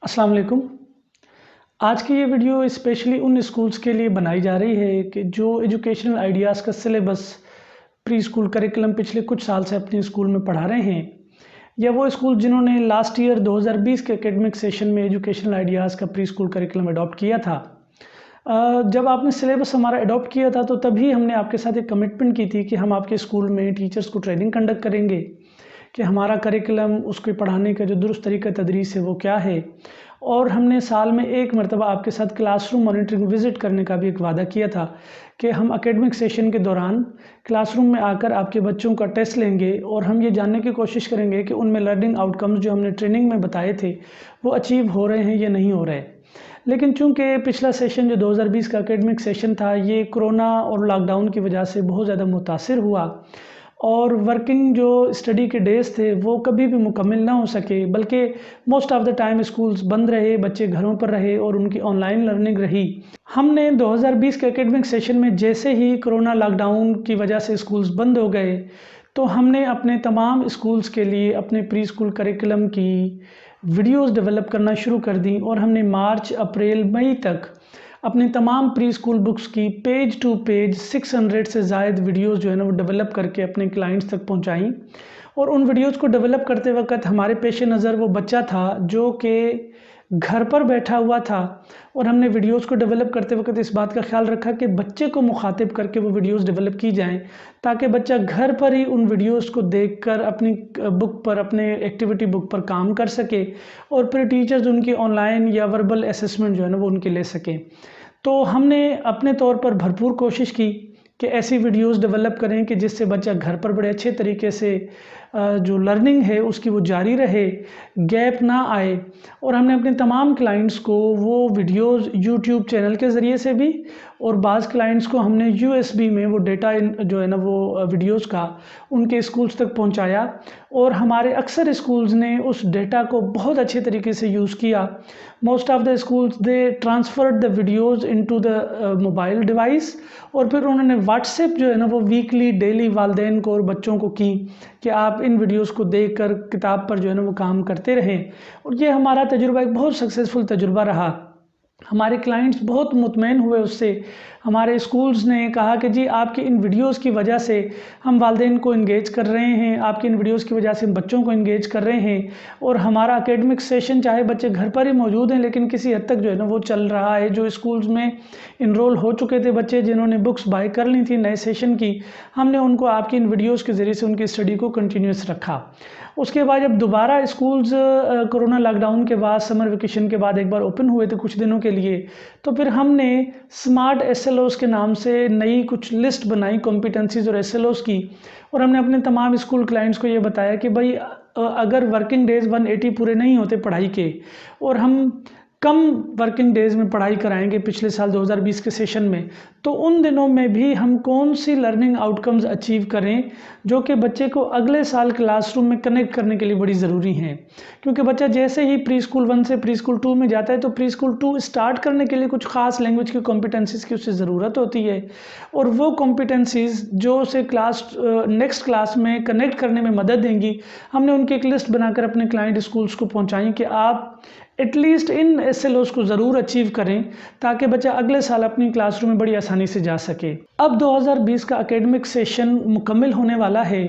अस्सलाम वालेकुम। आज की ये वीडियो स्पेशली उन स्कूल्स के लिए बनाई जा रही है कि जो एजुकेशनल आइडियाज़ का सिलेबस प्री स्कूल करिकुलम पिछले कुछ साल से अपने स्कूल में पढ़ा रहे हैं, या वो स्कूल जिन्होंने लास्ट ईयर 2020 के एकेडमिक सेशन में एजुकेशनल आइडियाज़ का प्री स्कूल करिकुलम अडॉप्ट किया था। जब आपने सिलेबस हमारा अडॉप्ट किया था तो तभी हमने आपके साथ एक कमिटमेंट की थी कि हम आपके स्कूल में टीचर्स को ट्रेनिंग कंडक्ट करेंगे कि हमारा करिकुलम, उसके पढ़ाने का जो दुरुस्त तरीका तदरीस है वो क्या है, और हमने साल में एक मरतबा आपके साथ क्लासरूम मॉनिटरिंग विज़िट करने का भी एक वादा किया था कि हम एकेडमिक सेशन के दौरान क्लासरूम में आकर आपके बच्चों का टेस्ट लेंगे और हम ये जानने की कोशिश करेंगे कि उनमें लर्निंग आउटकम्स जो हमने ट्रेनिंग में बताए थे वो अचीव हो रहे हैं या नहीं हो रहे। लेकिन चूंकि पिछला सेशन जो 2020 का एकेडमिक सेशन था ये कोरोना और लॉकडाउन की वजह से बहुत ज़्यादा मुतासिर हुआ और वर्किंग जो स्टडी के डेज़ थे वो कभी भी मुकम्मल ना हो सके, बल्कि most of the time schools बंद रहे, बच्चे घरों पर रहे और उनकी ऑनलाइन लर्निंग रही। हमने 2020 के एकेडमिक सेशन में जैसे ही कोरोना लॉकडाउन की वजह से स्कूल्स बंद हो गए तो हमने अपने तमाम स्कूल्स के लिए अपने प्री स्कूल करिकुलम की वीडियोज़ डेवलप करना शुरू कर दी और हमने मार्च, अप्रैल, मई तक अपनी तमाम प्री स्कूल बुक्स की पेज टू पेज 600 से ज़ायद वीडियोज़ जो है ना वो डेवलप करके अपने क्लाइंट्स तक पहुंचाई। और उन वीडियोज़ को डेवलप करते वक्त हमारे पेश नज़र वो बच्चा था जो कि घर पर बैठा हुआ था, और हमने वीडियोज़ को डेवलप करते वक्त इस बात का ख्याल रखा कि बच्चे को मुखातिब करके वो वीडियोज़ डेवलप की जाएँ ताकि बच्चा घर पर ही उन वीडियोज़ को देखकर अपनी बुक पर, अपने एक्टिविटी बुक पर काम कर सके और फिर टीचर्स उनकी ऑनलाइन या वर्बल असेसमेंट जो है ना वो उनकी ले सकें। तो हमने अपने तौर पर भरपूर कोशिश की कि ऐसी वीडियोज़ डेवलप करें कि जिससे बच्चा घर पर बड़े अच्छे तरीके से जो लर्निंग है उसकी वो जारी रहे, गैप ना आए। और हमने अपने तमाम क्लाइंट्स को वो वीडियोज़ यूट्यूब चैनल के ज़रिए से भी, और बाज़ क्लाइंट्स को हमने यूएसबी में वो डेटा जो है ना वो वीडियोज़ का उनके स्कूल्स तक पहुंचाया, और हमारे अक्सर स्कूल्स ने उस डेटा को बहुत अच्छे तरीके से यूज़ किया। Most of the schools they transferred the videos into the mobile device, और फिर उन्होंने व्हाट्सएप जो है ना वो वीकली, डेली वालिदैन को और बच्चों को की कि आप इन वीडियोस को देखकर किताब पर जो है ना वो काम करते रहें। और ये हमारा तजुर्बा एक बहुत सक्सेसफुल तजुर्बा रहा। हमारे क्लाइंट्स बहुत मुतमईन हुए उससे। हमारे स्कूल्स ने कहा कि जी आपकी इन वीडियोस की वजह से हम वालिदैन को इंगेज कर रहे हैं, आपकी इन वीडियोस की वजह से हम बच्चों को इंगेज कर रहे हैं, और हमारा एकेडमिक सेशन चाहे बच्चे घर पर ही मौजूद हैं लेकिन किसी हद तक जो है ना वो चल रहा है। जो स्कूल्स में इनरोल हो चुके थे बच्चे जिन्होंने बुक्स बाय कर ली थी नए सेशन की, हमने उनको आपकी इन वीडियोज़ के ज़रिए से उनकी स्टडी को कंटिन्यूस रखा। उसके बाद जब दोबारा स्कूल्स कोरोना लॉकडाउन के बाद, समर वेकेशन के बाद एक बार ओपन हुए थे कुछ दिनों के लिए, तो फिर हमने स्मार्ट एसएलओस के नाम से नई कुछ लिस्ट बनाई कॉम्पिटेंसीज़ और एसएलओस की, और हमने अपने तमाम स्कूल क्लाइंट्स को ये बताया कि भाई अगर वर्किंग डेज़ 180 पूरे नहीं होते पढ़ाई के, और हम कम वर्किंग डेज़ में पढ़ाई कराएंगे पिछले साल 2020 के सेशन में, तो उन दिनों में भी हम कौन सी लर्निंग आउटकम्स अचीव करें जो कि बच्चे को अगले साल क्लासरूम में कनेक्ट करने के लिए बड़ी ज़रूरी हैं। क्योंकि बच्चा जैसे ही प्री स्कूल 1 से प्री स्कूल 2 में जाता है तो प्री स्कूल 2 स्टार्ट करने के लिए कुछ ख़ास लैंग्वेज की कॉम्पिटेंसीज़ की उससे ज़रूरत होती है, और वो कॉम्पिटेंसीज़ जो उसे नेक्स्ट क्लास में कनेक्ट करने में मदद देंगी, हमने उनकी एक लिस्ट बनाकर अपने क्लाइंट स्कूल्स को पहुँचाई कि आप एटलीस्ट इन एसएलओस को ज़रूर अचीव करें ताकि बच्चा अगले साल अपनी क्लासरूम में बड़ी आसानी से जा सके। अब 2020 का एकेडमिक सेशन मुकम्मल होने वाला है।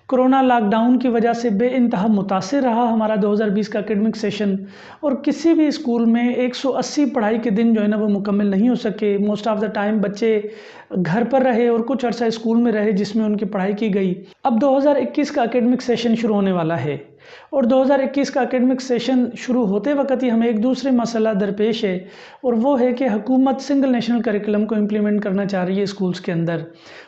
कोरोना लॉकडाउन की वजह से बेइंतहा मुतासिर रहा हमारा 2020 का एकेडमिक सेशन, और किसी भी स्कूल में 180 पढ़ाई के दिन जो है ना वो मुकम्मल नहीं हो सके। मोस्ट ऑफ़ द टाइम बच्चे घर पर रहे और कुछ अर्सा स्कूल में रहे जिसमें उनकी पढ़ाई की गई। अब 2021 का एकेडमिक सेशन शुरू होने वाला है, और 2021 का एकेडमिक सेशन शुरू होते वक्त ही हमें एक दूसरे मसला दरपेश है, और वो है कि हुकूमत सिंगल नेशनल करिकुलम को इम्प्लीमेंट करना चाह रही है स्कूल्स के अंदर।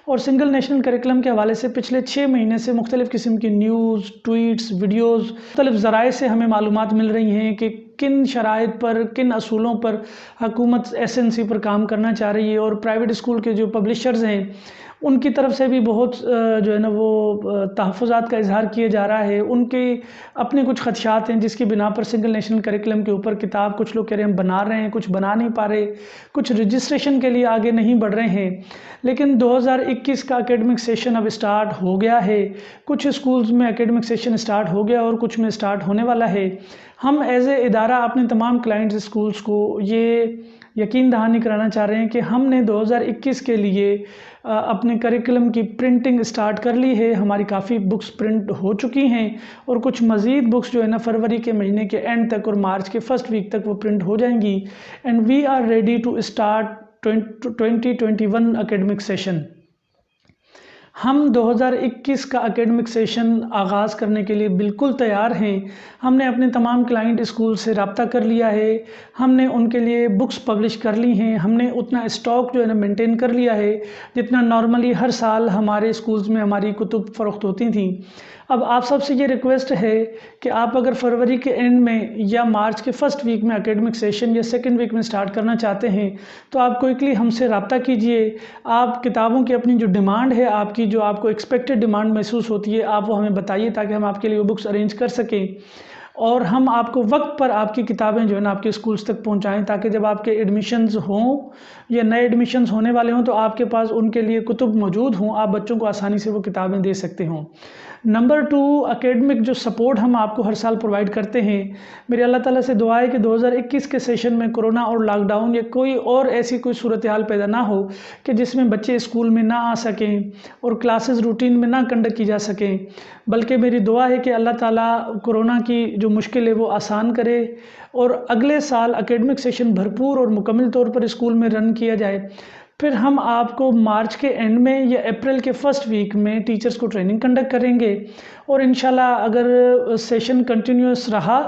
और सिंगल नेशनल करिकुलम के हवाले से पिछले 6 महीने से मुख्तलिफ़ किस्म की न्यूज़, ट्वीट्स, वीडियोज़, मुख्तलिफ़ ज़राए से हमें मालूमात मिल रही हैं कि किन शराइत पर, किन असूलों पर हुकूमत एसएनसी पर काम करना चाह रही है, और प्राइवेट स्कूल के जो पब्लिशर्स हैं उनकी तरफ से भी बहुत जो है ना वो तहफ़्फ़ुज़ात का इज़हार किया जा रहा है। उनके अपने कुछ ख़दशात हैं जिसकी बिना पर सिंगल नेशनल करिकुलम के ऊपर किताब कुछ लोग कह रहे हैं हम बना रहे हैं, कुछ बना नहीं पा रहे, कुछ रजिस्ट्रेशन के लिए आगे नहीं बढ़ रहे हैं। लेकिन 2021 का एकेडमिक सेशन अब स्टार्ट हो गया है। कुछ स्कूल्स में एकेडमिक सेशन स्टार्ट हो गया और कुछ में स्टार्ट होने वाला है। हम एज़ ए इदारा अपने तमाम क्लाइंट्स स्कूल्स को ये यकीन दहानी कराना चाह रहे हैं कि हमने 2021 के लिए अपने करिकुलम की प्रिंटिंग स्टार्ट कर ली है। हमारी काफ़ी बुक्स प्रिंट हो चुकी हैं और कुछ मज़ीद बुक्स जो है ना फरवरी के महीने के एंड तक और मार्च के फर्स्ट वीक तक वो प्रिंट हो जाएंगी। And we are ready to start 2021 academic session. हम 2021 का एकेडमिक सेशन आगाज़ करने के लिए बिल्कुल तैयार हैं। हमने अपने तमाम क्लाइंट स्कूल से रब्ता कर लिया है। हमने उनके लिए बुक्स पब्लिश कर ली हैं। हमने उतना स्टॉक जो है ना मेंटेन कर लिया है जितना नॉर्मली हर साल हमारे स्कूल्स में हमारी कुतुब फ़रोख्त होती थी। अब आप सबसे ये रिक्वेस्ट है कि आप अगर फरवरी के एंड में या मार्च के फर्स्ट वीक में एकेडमिक सेशन या सेकंड वीक में स्टार्ट करना चाहते हैं तो आप क्विकली हमसे रब्ता कीजिए। आप किताबों की अपनी जो डिमांड है, आपकी जो आपको एक्सपेक्टेड डिमांड महसूस होती है, आप वो हमें बताइए ताकि हम आपके लिए वो बुक्स अरेंज कर सकें और हम आपको वक्त पर आपकी किताबें जो है ना आपके स्कूल्स तक पहुंचाएं ताकि जब आपके एडमिशन्स हों या नए एडमिशन्स होने वाले हों तो आपके पास उनके लिए कुतुब मौजूद हों, आप बच्चों को आसानी से वो किताबें दे सकते हों। नंबर 2, एकेडमिक जो सपोर्ट हम आपको हर साल प्रोवाइड करते हैं। मेरी अल्लाह ताला से दुआ है कि 2021 के सेशन में कोरोना और लॉकडाउन या कोई और ऐसी कोई सूरत हाल पैदा ना हो कि जिसमें बच्चे स्कूल में ना आ सकें और क्लासेस रूटीन में ना कंडक्ट की जा सकें। बल्कि मेरी दुआ है कि अल्लाह ताला कोरोना की जो मुश्किल है वो आसान करे और अगले साल एकेडमिक सेशन भरपूर और मुकम्मल तौर पर स्कूल में रन किया जाए। फिर हम आपको मार्च के एंड में या अप्रैल के फर्स्ट वीक में टीचर्स को ट्रेनिंग कंडक्ट करेंगे और इंशाल्लाह अगर सेशन कंटिन्यूस रहा,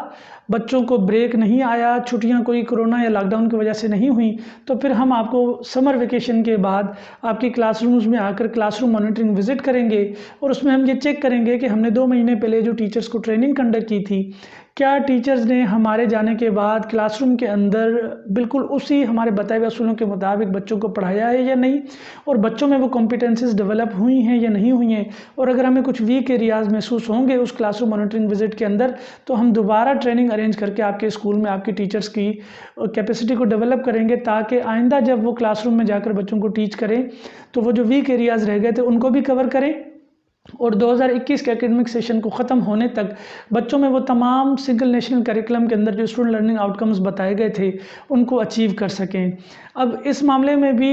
बच्चों को ब्रेक नहीं आया, छुट्टियां कोई कोरोना या लॉकडाउन की वजह से नहीं हुई, तो फिर हम आपको समर वेकेशन के बाद आपकी क्लासरूम्स में आकर क्लासरूम मॉनिटरिंग विज़िट करेंगे और उसमें हम ये चेक करेंगे कि हमने 2 महीने पहले जो टीचर्स को ट्रेनिंग कंडक्ट की थी, क्या टीचर्स ने हमारे जाने के बाद क्लासरूम के अंदर बिल्कुल उसी हमारे बताए हुए असूलों के मुताबिक बच्चों को पढ़ाया है या नहीं, और बच्चों में वो कॉम्पिटेंसीज डेवलप हुई हैं या नहीं हुई हैं। और अगर हमें कुछ वीक एरियाज़ महसूस होंगे उस क्लासरूम मॉनिटरिंग विजिट के अंदर तो हम दोबारा ट्रेनिंग अरेंज करके आपके स्कूल में आपकी टीचर्स की कैपेसिटी को डेवलप करेंगे ताकि आइंदा जब वो क्लासरूम में जाकर बच्चों को टीच करें तो वो जो वीक एरियाज़ रह गए थे उनको भी कवर करें और 2021 के एकेडमिक सेशन को ख़त्म होने तक बच्चों में वो तमाम सिंगल नेशनल करिकुलम के अंदर जो स्टूडेंट लर्निंग आउटकम्स बताए गए थे उनको अचीव कर सकें। अब इस मामले में भी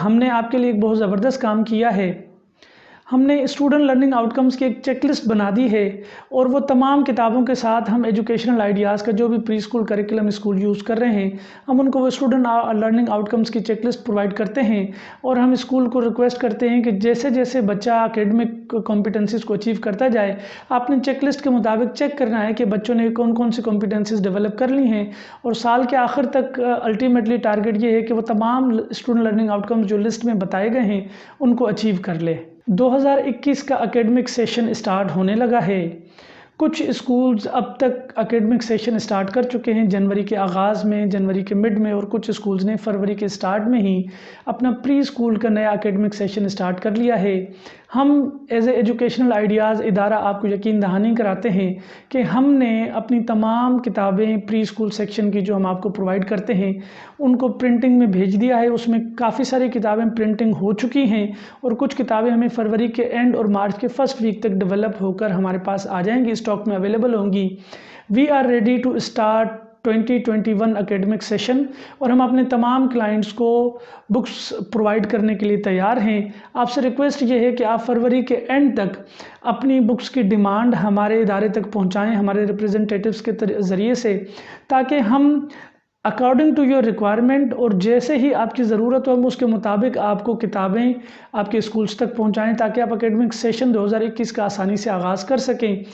हमने आपके लिए एक बहुत ज़बरदस्त काम किया है। हमने स्टूडेंट लर्निंग आउटकम्स की एक चेकलिस्ट बना दी है और वो तमाम किताबों के साथ हम एजुकेशनल आइडियाज़ का जो भी pre school curriculum school use कर रहे हैं हम उनको वो स्टूडेंट लर्निंग आउटकम्स की चेकलिस्ट प्रोवाइड करते हैं और हम स्कूल को रिक्वेस्ट करते हैं कि जैसे जैसे बच्चा एकेडमिक कॉम्पिटेंसीज़ को अचीव करता जाए आपने चेकलिस्ट के मुताबिक चेक करना है कि बच्चों ने कौन कौन सी कॉम्पिटेंसीज़ डेवलप कर ली हैं और साल के आखिर तक अल्टीमेटली टारगेट ये है कि वो तमाम स्टूडेंट लर्निंग आउटकम्स जो लिस्ट में बताए गए हैं उनको अचीव कर ले। 2021 का एकेडमिक सेशन स्टार्ट होने लगा है। कुछ स्कूल्स अब तक एकेडमिक सेशन स्टार्ट कर चुके हैं जनवरी के आगाज़ में, जनवरी के मिड में, और कुछ स्कूल्स ने फरवरी के स्टार्ट में ही अपना प्री स्कूल का नया एकेडमिक सेशन स्टार्ट कर लिया है। हम एज ए एजुकेशनल आइडियाज़ इदारा आपको यकीन दहानी कराते हैं कि हमने अपनी तमाम किताबें प्री स्कूल सेक्शन की जो हम आपको प्रोवाइड करते हैं उनको प्रिंटिंग में भेज दिया है। उसमें काफ़ी सारी किताबें प्रिंटिंग हो चुकी हैं और कुछ किताबें हमें फरवरी के एंड और मार्च के फर्स्ट वीक तक डेवलप होकर हमारे पास आ जाएंगी, स्टॉक में अवेलेबल होंगी। We are ready to start 2021 academic session और हम अपने तमाम क्लाइंट्स को बुक्स प्रोवाइड करने के लिए तैयार हैं। आपसे रिक्वेस्ट ये है कि आप फरवरी के एंड तक अपनी बुक्स की डिमांड हमारे इदारे तक पहुंचाएं हमारे रिप्रेजेंटेटिव्स के ज़रिए से, ताकि हम अकॉर्डिंग टू योर रिक्वायरमेंट और जैसे ही आपकी ज़रूरत हो हम उसके मुताबिक आपको किताबें आपके स्कूल्स तक पहुंचाएं ताकि आप एकेडमिक सेशन 2021 का आसानी से आगाज़ कर सकें।